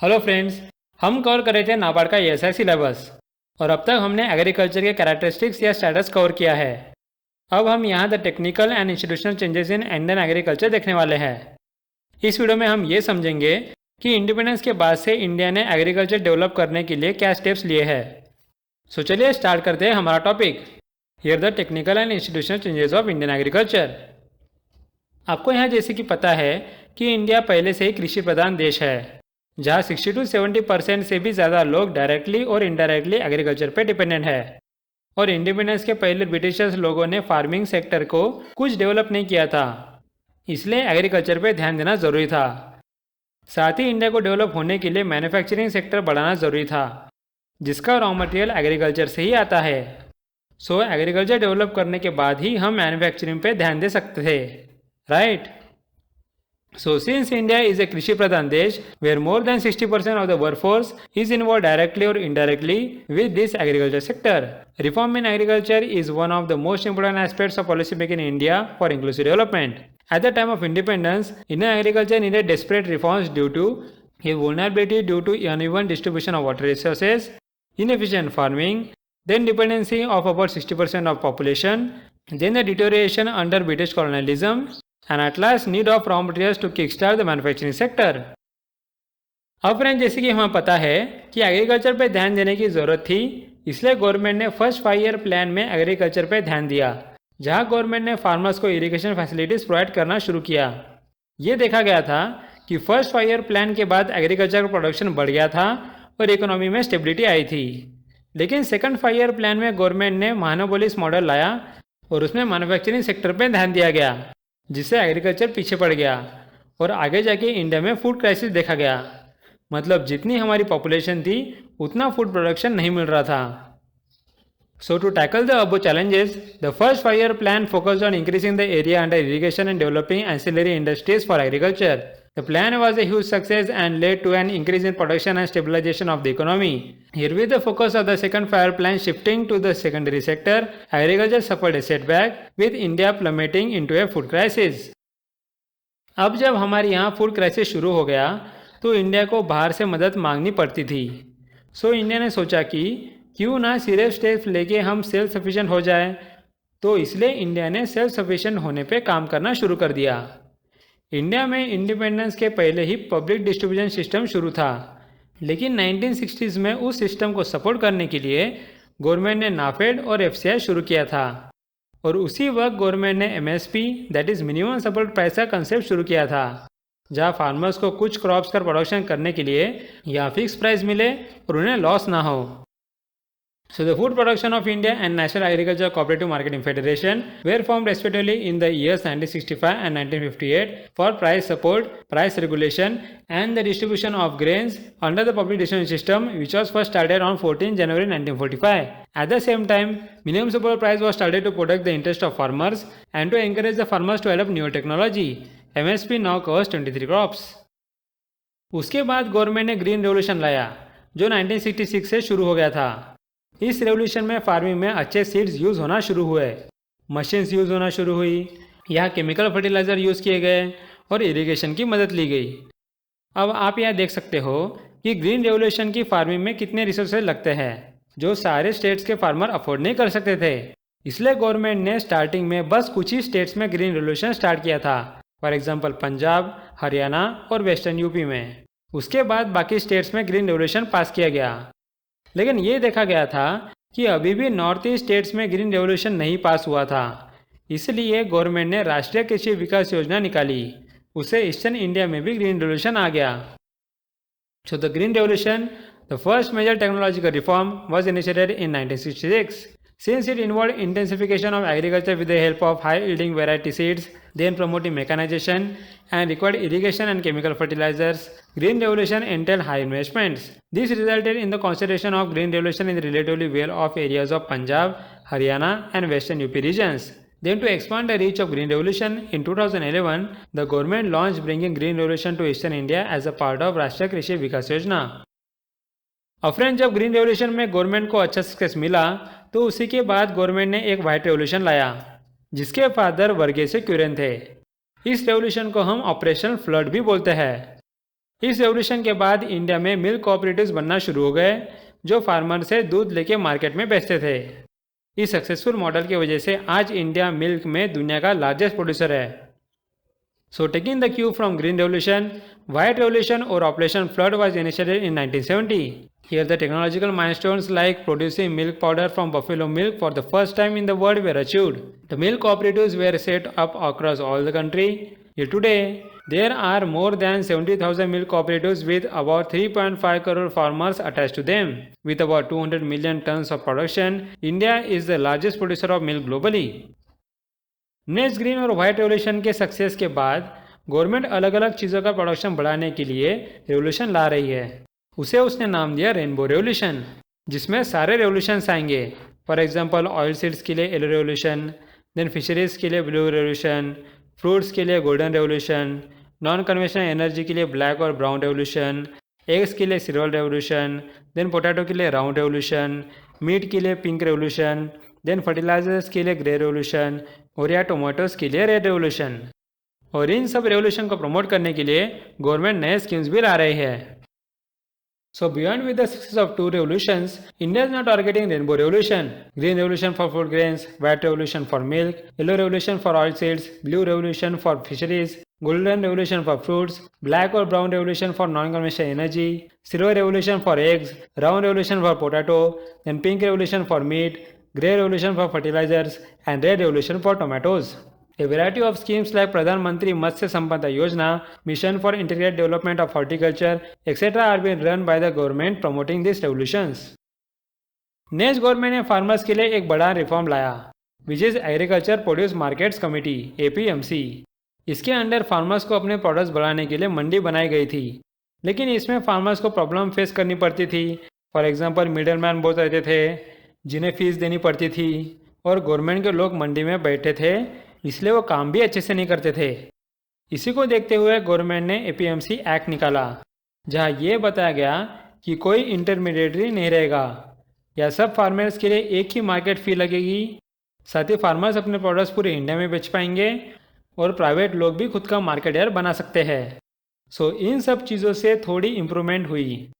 Hello friends, हम cover कर रहे थे नाबार्ड का ईएसआई सिलेबस और अब तक हमने एग्रीकल्चर के कैरेक्टरिस्टिक्स या स्टेटस कवर किया है। अब हम यहाँ the technical and institutional changes in Indian agriculture देखने वाले हैं। इस वीडियो में हम ये समझेंगे कि इंडिपेंडेंस के बाद से इंडिया ने एग्रीकल्चर डेवलप करने के लिए क्या स्टेप्स लिए हैं। सो चलिए स्टार्ट करते हैं हमारा topic, here the technical and institutional changes of Indian agriculture. आपको यहाँ जैसे कि पता है कि इंडिया पहले से ही कृषि प्रधान देश है, जहाँ 60 to 70% से भी ज़्यादा लोग डायरेक्टली और इनडायरेक्टली एग्रीकल्चर पे डिपेंडेंट है। और इंडिपेंडेंस के पहले ब्रिटिशर्स लोगों ने फार्मिंग सेक्टर को कुछ डेवलप नहीं किया था, इसलिए एग्रीकल्चर पे ध्यान देना ज़रूरी था। साथ ही इंडिया को डेवलप होने के लिए मैन्युफैक्चरिंग सेक्टर बढ़ाना ज़रूरी था, जिसका रॉ मटेरियल एग्रीकल्चर से ही आता है। सो एग्रीकल्चर डेवलप करने के बाद ही हम मैन्युफैक्चरिंग पे ध्यान दे सकते थे, right? So since India is a Krishi Pradhan Desh where more than 60% of the workforce is involved directly or indirectly with this agriculture sector, reform in agriculture is one of the most important aspects of policy making in India for inclusive development. At the time of independence, Indian agriculture needed desperate reforms due to a vulnerability due to uneven distribution of water resources, inefficient farming, then dependency of about 60% of population, then the deterioration under British colonialism, and at last need of raw materials to kickstart the manufacturing sector. अब friend, जैसे कि हमें पता है कि agriculture पे ध्यान देने की ज़रूरत थी, इसलिए गवर्नमेंट ने फर्स्ट 5 ईयर प्लान में एग्रीकल्चर पे ध्यान दिया, जहां गवर्नमेंट ने फार्मर्स को इरिगेशन फैसिलिटीज़ प्रोवाइड करना शुरू किया। ये देखा गया था कि फर्स्ट 5 ईयर प्लान के बाद एग्रीकल्चर का प्रोडक्शन बढ़ गया था और इकोनॉमी में स्टेबिलिटी आई थी। लेकिन सेकंड 5 ईयर प्लान में गवर्नमेंट ने मोनोपोलिस मॉडल लाया और उसमें मैन्युफैक्चरिंग सेक्टर पर ध्यान दिया गया, जिससे एग्रीकल्चर पीछे पड़ गया और आगे जाके इंडिया में फूड क्राइसिस देखा गया। मतलब जितनी हमारी पॉपुलेशन थी उतना फूड प्रोडक्शन नहीं मिल रहा था। So to tackle the above challenges, the first 5 year plan focused on increasing the area under irrigation and developing ancillary industries for agriculture. The plan was a huge success and led to an increase in production and stabilization of the economy. Here with the focus of the second 5 year plan shifting to the secondary sector, agriculture suffered a setback with India plummeting into a food crisis. अब जब हमारे यहाँ food crisis शुरू हो गया तो India को बाहर से मदद मांगनी पड़ती थी। सो इंडिया ने सोचा कि क्यों ना सीरियस स्टेप्स लेके हम सेल्फ सफिशिएंट हो जाए, तो इसलिए इंडिया ने सेल्फ सफिशिएंट होने पे काम करना शुरू कर दिया। इंडिया में इंडिपेंडेंस के पहले ही पब्लिक डिस्ट्रीब्यूशन सिस्टम शुरू था, लेकिन 1960s में उस सिस्टम को सपोर्ट करने के लिए गवर्नमेंट ने नाफेड और एफसीआई शुरू किया था। और उसी वक्त गवर्नमेंट ने MSP that is minimum support price का कंसेप्ट शुरू किया था, जहां फार्मर्स को कुछ क्रॉप्स का प्रोडक्शन करने के लिए या फिक्स प्राइस मिले और उन्हें लॉस ना हो। So the food production of India and National Agriculture Cooperative Marketing Federation were formed respectively in the years 1965 and 1958 for price support, price regulation and the distribution of grains under the public distribution system, which was first started on 14 January 1945. At the same time, minimum support price was started to protect the interest of farmers and to encourage the farmers to adopt newer technology. MSP now covers 23 crops. उसके बाद government ने green revolution लाया, जो 1966 से शुरू हो गया था। इस रेवोल्यूशन में फार्मिंग में अच्छे सीड्स यूज़ होना शुरू हुए, मशीन्स यूज़ होना शुरू हुई, यहाँ केमिकल फर्टिलाइज़र यूज़ किए गए और इरिगेशन की मदद ली गई। अब आप यहाँ देख सकते हो कि ग्रीन रेवोल्यूशन की फार्मिंग में कितने रिसोर्सेज लगते हैं, जो सारे स्टेट्स के फार्मर अफोर्ड नहीं कर सकते थे। इसलिए गवर्नमेंट ने स्टार्टिंग में बस कुछ ही स्टेट्स में ग्रीन रेवोल्यूशन स्टार्ट किया था, फॉर एग्जाम्पल पंजाब, हरियाणा और वेस्टर्न यूपी में। उसके बाद बाकी स्टेट्स में ग्रीन रेवोल्यूशन पास किया गया। लेकिन ये देखा गया था कि अभी भी नॉर्थ ईस्ट स्टेट्स में ग्रीन रेवोल्यूशन नहीं पास हुआ था, इसलिए गवर्नमेंट ने राष्ट्रीय कृषि विकास योजना निकाली। उससे ईस्टर्न इंडिया में भी ग्रीन रेवोल्यूशन आ गया। So the green revolution, the first major technological reform, was initiated in 1966. Since it involved intensification of agriculture with the help of high-yielding variety seeds, then promoting mechanization and required irrigation and chemical fertilizers, Green Revolution entailed high investments. This resulted in the concentration of Green Revolution in the relatively well-off areas of Punjab, Haryana and Western UP regions. Then to expand the reach of Green Revolution, in 2011, the government launched bringing Green Revolution to Eastern India as a part of Rashtriya Krishi Vikas Yojana. अब friend, जब green revolution में government को अच्छा success मिला तो उसी के बाद गवर्नमेंट ने एक वाइट रेवोल्यूशन लाया, जिसके फादर वर्गीस क्यूरेन थे। इस रेवोल्यूशन को हम ऑपरेशन फ्लड भी बोलते हैं। इस रेवोल्यूशन के बाद इंडिया में मिल्क कोऑपरेटिव्स बनना शुरू हो गए जो फार्मर से दूध लेके मार्केट में बेचते थे। इस सक्सेसफुल मॉडल की वजह से आज इंडिया मिल्क में दुनिया का लार्जेस्ट प्रोड्यूसर है। So taking the cue from Green Revolution, White Revolution or Operation Flood was initiated in 1970. Here the technological milestones like producing milk powder from buffalo milk for the first time in the world were achieved. The milk cooperatives were set up across all the country. Yet today, there are more than 70,000 milk cooperatives with about 3.5 crore farmers attached to them. With about 200 million tons of production, India is the largest producer of milk globally. Next green और white revolution के success के बाद government अलग अलग चीज़ों का production बढ़ाने के लिए रेवोल्यूशन ला रही है। उसे उसने नाम दिया रेनबो रेवोल्यूशन, जिसमें सारे रेवोल्यूशंस आएंगे। फॉर एग्जांपल ऑयल सीड्स के लिए येलो रेवोल्यूशन, देन फिशरीज के लिए ब्लू रेवोल्यूशन, फ्रूट्स के लिए golden revolution, non conventional energy के लिए ब्लैक और ब्राउन रेवोल्यूशन, एग्स के लिए सिल्वर रेवोल्यूशन, देन पोटैटो के लिए राउंड रेवोल्यूशन, मीट के लिए पिंक रेवोल्यूशन, देन फर्टिलाइजर्स के लिए ग्रे रेवोल्यूशन और या टोमेटोज के लिए रेड रेवोल्यूशन। और इन सब रेवोल्यूशन को प्रमोट करने के लिए गवर्नमेंट नए स्कीम्स भी ला रही है। So beyond with the success of two revolutions, India is now targeting rainbow revolution, green revolution for food grains, white revolution for milk, yellow revolution for oil seeds, blue revolution for fisheries, golden revolution for fruits, black or brown revolution for non-conventional energy, silver revolution for eggs, round revolution for potato, then pink revolution for meat, grey revolution for fertilizers, and red revolution for tomatoes. A variety of schemes like Pradhan Mantri Matsya Sampada Yojana, Mission for Integrated Development of Horticulture, etc. are being run by the government promoting these revolutions. Next government ने farmers के लिए एक बड़ा reform लाया, which is agriculture produce markets committee APMC। इसके under farmers को अपने products बढ़ाने के लिए मंडी बनाई गई थी, लेकिन इसमें फार्मर्स को प्रॉब्लम फेस करनी पड़ती थी। फॉर एग्जाम्पल मिडल मैन बहुत रहते थे जिन्हें फीस देनी पड़ती थी, और गवर्नमेंट के लोग मंडी में बैठे थे, इसलिए वो काम भी अच्छे से नहीं करते थे। इसी को देखते हुए गवर्नमेंट ने APMC एक्ट निकाला, जहाँ ये बताया गया कि कोई इंटरमीडिएटरी नहीं रहेगा, या सब फार्मर्स के लिए एक ही मार्केट फी लगेगी। साथ ही फार्मर्स अपने प्रोडक्ट्स पूरे इंडिया में बेच पाएंगे और प्राइवेट लोग भी खुद का मार्केट यार बना सकते हैं। सो इन सब चीज़ों से थोड़ी इम्प्रूवमेंट हुई,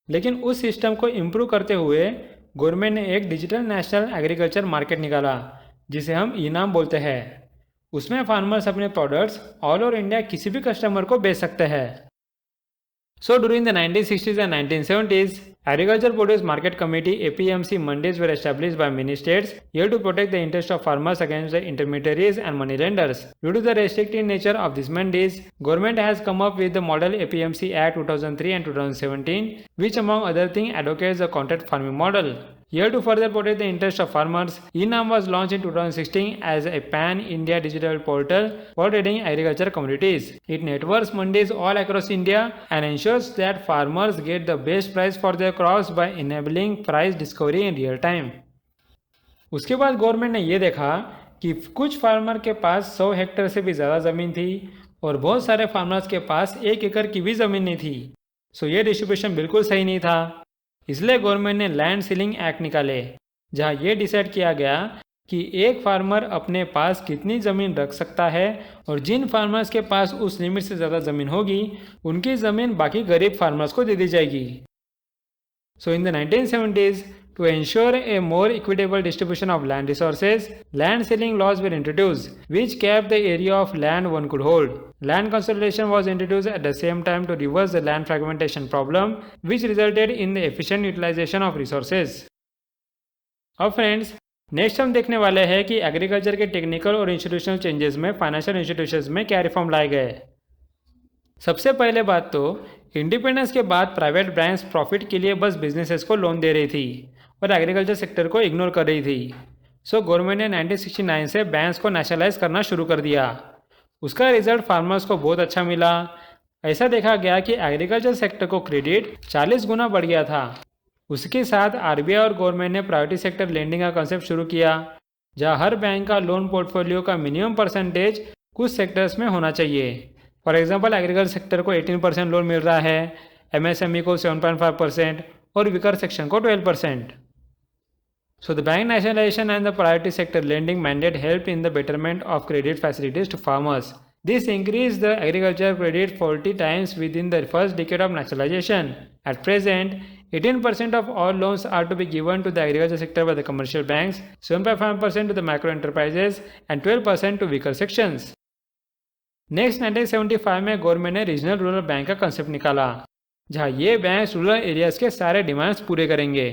लेकिन उस सिस्टम को इम्प्रूव करते हुए गवर्नमेंट ने एक डिजिटल नेशनल एग्रीकल्चर मार्केट निकाला, जिसे हम ई-नाम बोलते हैं। उसमें फार्मर्स अपने प्रोडक्ट्स ऑल ओवर इंडिया किसी भी कस्टमर को बेच सकते हैं। So during the 1960s and 1970s, Agriculture Produce Market Committee APMC mandis were established by many states here to protect the interest of farmers against the intermediaries and money lenders. Due to the restrictive nature of these mandis, government has come up with the Model APMC Act 2003 and 2017, which among other things advocates the contract farming model. Here to further protect the interest of farmers, e-NAM was launched in 2016 as a pan-India digital portal for trading agriculture commodities. It networks mandis all across India and ensures that farmers get the best price for their crops by enabling price discovery in real time. उसके बाद government ने ये देखा कि कुछ farmer के पास 100 hectare से भी ज़्यादा ज़मीन थी और बहुत सारे फार्मर्स के पास 1 एकड़ की भी ज़मीन नहीं थी। सो ये डिस्ट्रीब्यूशन बिल्कुल सही नहीं था। इसलिए गवर्नमेंट ने लैंड सीलिंग एक्ट निकाले, जहां ये डिसाइड किया गया कि एक फार्मर अपने पास कितनी ज़मीन रख सकता है, और जिन फार्मर्स के पास उस लिमिट से ज़्यादा ज़मीन होगी उनकी ज़मीन बाकी गरीब फार्मर्स को दे दी जाएगी। So in the 1970s, to ensure a more equitable distribution of land resources, land ceiling laws were introduced, which capped the area of land one could hold. Land consolidation was introduced at the same time to reverse the land fragmentation problem, which resulted in the efficient utilization of resources. अब friends, next हम देखने वाले हैं कि agriculture के technical और institutional changes में financial institutions में क्या रिफॉर्म लाए गए। सबसे पहले बात तो इंडिपेंडेंस के बाद प्राइवेट बैंक्स प्रॉफिट के लिए बस बिजनेसेस को लोन दे रही थी और एग्रीकल्चर सेक्टर को इग्नोर कर रही थी। सो गवर्नमेंट ने 1969 से बैंक्स को नेशनलाइज करना शुरू कर दिया। उसका रिजल्ट फार्मर्स को बहुत अच्छा मिला। ऐसा देखा गया कि एग्रीकल्चर सेक्टर को क्रेडिट 40 गुना बढ़ गया था। उसके साथ RBI और गवर्नमेंट ने प्राइवेट सेक्टर लेंडिंग का कंसेप्ट शुरू किया, जहां हर बैंक का लोन पोर्टफोलियो का मिनिमम परसेंटेज कुछ सेक्टर्स में होना चाहिए। फॉर एग्जांपल एग्रीकल्चर सेक्टर को 18% लोन मिल रहा है, MSME को 7.5% और विकर सेक्शन को 12%. So the bank nationalization and the priority sector lending mandate helped in the betterment of credit facilities to farmers. This increased the agriculture credit 40 times within the first decade of nationalization. At present, 18% of all loans are to be given to the agriculture sector by the commercial banks, 7.5% to the micro enterprises and 12% to weaker sections. Next 1975 में government ने regional rural bank का concept निकाला, जहां ये bank rural areas के सारे demands पूरे करेंगे.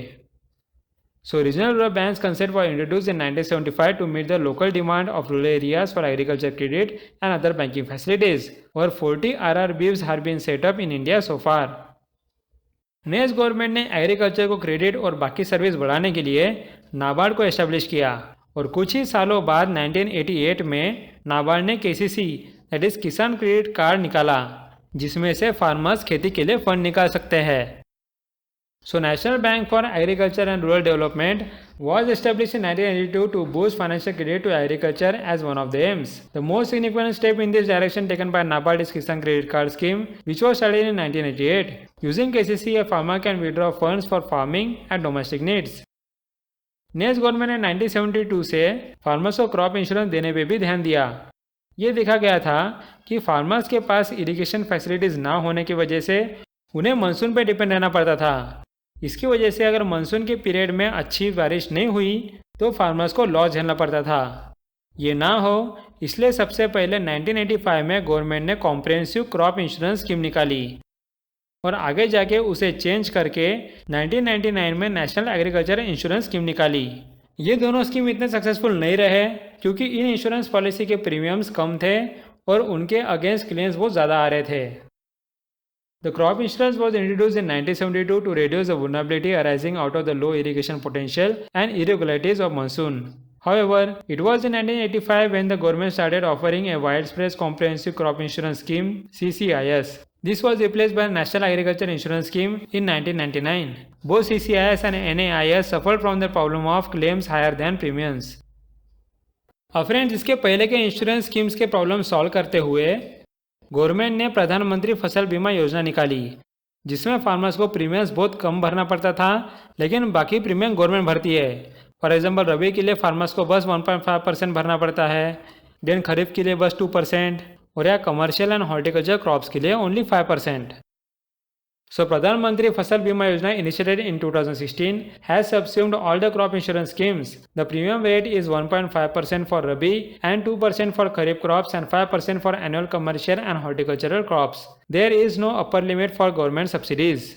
So regional rural banks concept was introduced in 1975 to meet the local demand of rural areas for agriculture credit and other banking facilities. Over 40 RRBs have been set up in India so far. Next government ने agriculture को credit और बाकी service बढ़ाने के लिए नाबार्ड को establish किया और कुछ ही सालों बाद 1988 में नाबार्ड ने केसीसी दैट इज किसान क्रेडिट कार्ड निकाला, जिसमें से फार्मर्स खेती के लिए फंड निकाल सकते हैं. So National Bank for Agriculture and Rural Development was established in 1982 to boost financial credit to agriculture as one of the aims. The most significant step in this direction taken by NABARD is Kisan Credit Card Scheme, which was started in 1988. Using KCC, a farmer can withdraw funds for farming and domestic needs. Next government ने 1972 से farmers को crop insurance देने पे भी ध्यान दिया. ये देखा गया था कि फार्मर्स के पास इरिगेशन फैसिलिटीज ना होने की वजह से उन्हें मानसून पर डिपेंड रहना पड़ता था. इसकी वजह से अगर मानसून के पीरियड में अच्छी बारिश नहीं हुई तो फार्मर्स को लॉस झेलना पड़ता था. ये ना हो इसलिए सबसे पहले 1985 में गवर्नमेंट ने कॉम्प्रिहेंसिव क्रॉप इंश्योरेंस स्कीम निकाली और आगे जाके उसे चेंज करके 1999 में नेशनल एग्रीकल्चर इंश्योरेंस स्कीम निकाली. ये दोनों स्कीम इतने सक्सेसफुल नहीं रहे क्योंकि इन इंश्योरेंस पॉलिसी के प्रीमियम्स कम थे और उनके अगेंस्ट क्लेम्स बहुत ज़्यादा आ रहे थे. The crop insurance was introduced in 1972 to reduce the vulnerability arising out of the low irrigation potential and irregularities of monsoon. However, it was in 1985 when the government started offering a widespread comprehensive crop insurance scheme (CCIS). This was replaced by the National Agriculture Insurance Scheme in 1999. Both CCIS and NAIS suffered from the problem of claims higher than premiums. अब friends, इसके पहले के insurance schemes के problem solve करते हुए government ने प्रधानमंत्री फसल बीमा योजना निकाली, जिसमें फार्मर्स को प्रीमियम्स बहुत कम भरना पड़ता था, लेकिन बाकी प्रीमियम गवर्नमेंट भरती है. फॉर एग्जांपल, रबी के लिए फार्मर्स को बस 1.5% भरना पड़ता है, देन खरीफ के लिए बस 2% और या कमर्शियल एंड हॉर्टिकल्चर क्रॉप्स के लिए ओनली 5%. So प्रधानमंत्री फसल बीमा योजना initiated in 2016 has subsumed all the crop insurance schemes. The premium rate is 1.5% for Rabi and 2% for Kharif crops and 5% for annual commercial and horticultural crops. There is no upper limit for government subsidies.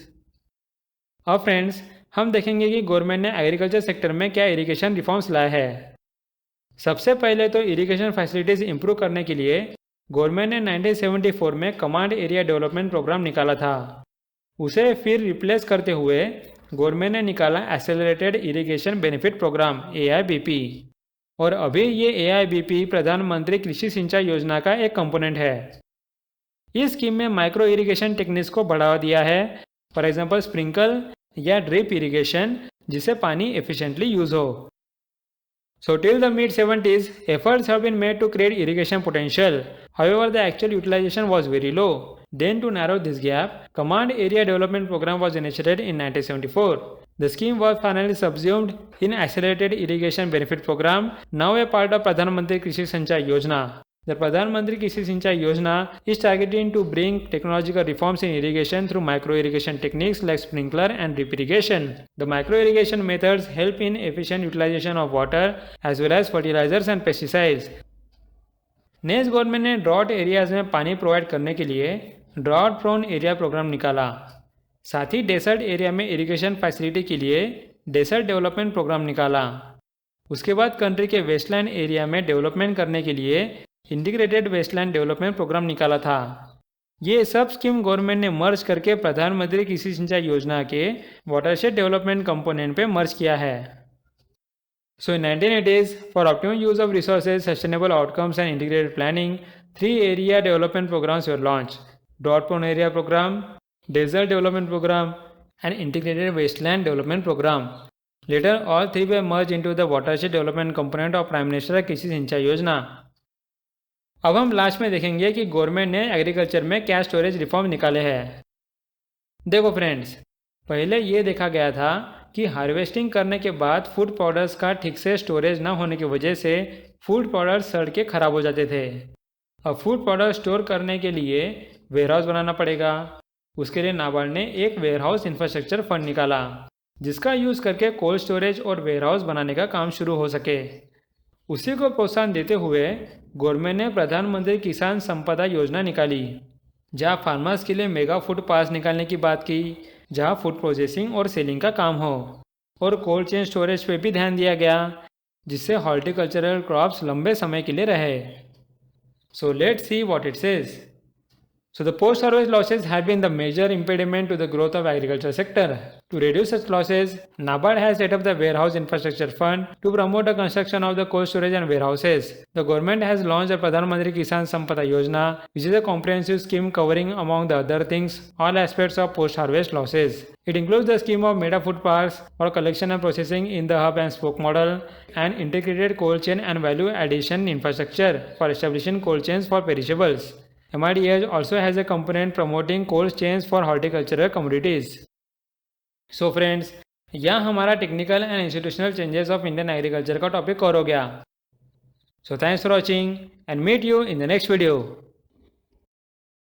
अब friends, हम देखेंगे कि government ने agriculture sector में क्या irrigation reforms लाए हैं. सबसे पहले तो इरिगेशन फैसिलिटीज इंप्रूव करने के लिए गवर्नमेंट ने 1974 में कमांड एरिया डेवलपमेंट प्रोग्राम निकाला था. उसे फिर रिप्लेस करते हुए गवर्नमेंट ने निकाला accelerated irrigation benefit programme AIBP और अभी ये AIBP प्रधानमंत्री कृषि सिंचाई योजना का एक कंपोनेंट है. इस स्कीम में माइक्रो इरिगेशन टेक्निक्स को बढ़ावा दिया है, फॉर एग्जांपल स्प्रिंकल या ड्रिप इरिगेशन, जिससे पानी एफिशिएंटली यूज हो. So till the mid-70s, efforts have been made to create irrigation potential. However, the actual utilization was very low. Then to narrow this gap, Command Area Development Program was initiated in 1974. The scheme was finally subsumed in Accelerated Irrigation Benefit Program, now a part of Pradhan Mantri Krishi Sinchai Yojana. The Pradhan Mantri Krishi Sinchai Yojana is targeting to bring technological reforms in irrigation through micro irrigation techniques like sprinkler and drip irrigation. The micro irrigation methods help in efficient utilization of water as well as fertilizers and pesticides. Next government ने drought areas में पानी provide करने के लिए drought prone area programme निकाला. साथ ही dessert area में irrigation facility के लिए डेसर्ट डेवलपमेंट प्रोग्राम निकाला. उसके बाद कंट्री के वेस्टलैंड एरिया में डेवलपमेंट करने के लिए इंटीग्रेटेड वेस्टलैंड डेवलपमेंट प्रोग्राम निकाला था. ये सब स्कीम गवर्नमेंट ने मर्ज करके प्रधानमंत्री कृषि सिंचाई योजना के वाटरशेड डेवलपमेंट कंपोनेंट पे मर्ज किया है. So in 1980s, for optimum use of resources, sustainable outcomes and integrated planning, 3 area development programs were launched: Drought Prone Area Program, Desert Development Program, and Integrated Wasteland Development Program. Later, all 3 were merged into the watershed development component of Prime Minister कृषि सिंचाई योजना. अब हम last में देखेंगे कि government ने agriculture में क्या स्टोरेज रिफॉर्म निकाले हैं. देखो फ्रेंड्स, पहले ये देखा गया था कि हार्वेस्टिंग करने के बाद फूड प्रोडक्ट्स का ठीक से स्टोरेज ना होने की वजह से फूड प्रोडक्ट्स सड़ के ख़राब हो जाते थे. अब फूड प्रोडक्ट स्टोर करने के लिए वेयरहाउस बनाना पड़ेगा। उसके लिए नाबार्ड ने एक वेयरहाउस इंफ्रास्ट्रक्चर फंड निकाला, जिसका यूज़ करके कोल्ड स्टोरेज और वेयरहाउस बनाने का काम शुरू हो सके। उसी को प्रोत्साहन देते हुए गवर्नमेंट ने प्रधानमंत्री किसान संपदा योजना निकाली, जहां फार्मर्स के लिए मेगा फूड पास निकालने की बात की, जहां फूड प्रोसेसिंग और सेलिंग का काम हो, और कोल्ड चेन स्टोरेज पे भी ध्यान दिया गया, जिससे हॉर्टिकल्चरल क्रॉप्स लंबे समय के लिए रहे। So let's see what it says. So the post-harvest losses have been the major impediment to the growth of agriculture sector. To reduce such losses, NABARD has set up the Warehouse Infrastructure Fund to promote the construction of the cold storage and warehouses. The government has launched the Pradhan Mantri Kisan Sampada Yojana, which is a comprehensive scheme covering, among the other things, all aspects of post-harvest losses. It includes the scheme of mega food parks for collection and processing in the hub and spoke model, and integrated cold chain and value addition infrastructure for establishing cold chains for perishables. MIDH also has a component promoting cold chains for horticultural commodities. So friends, यहाँ हमारा technical and institutional changes of Indian agriculture का topic cover हो गया। So thanks for watching and meet you in the next video.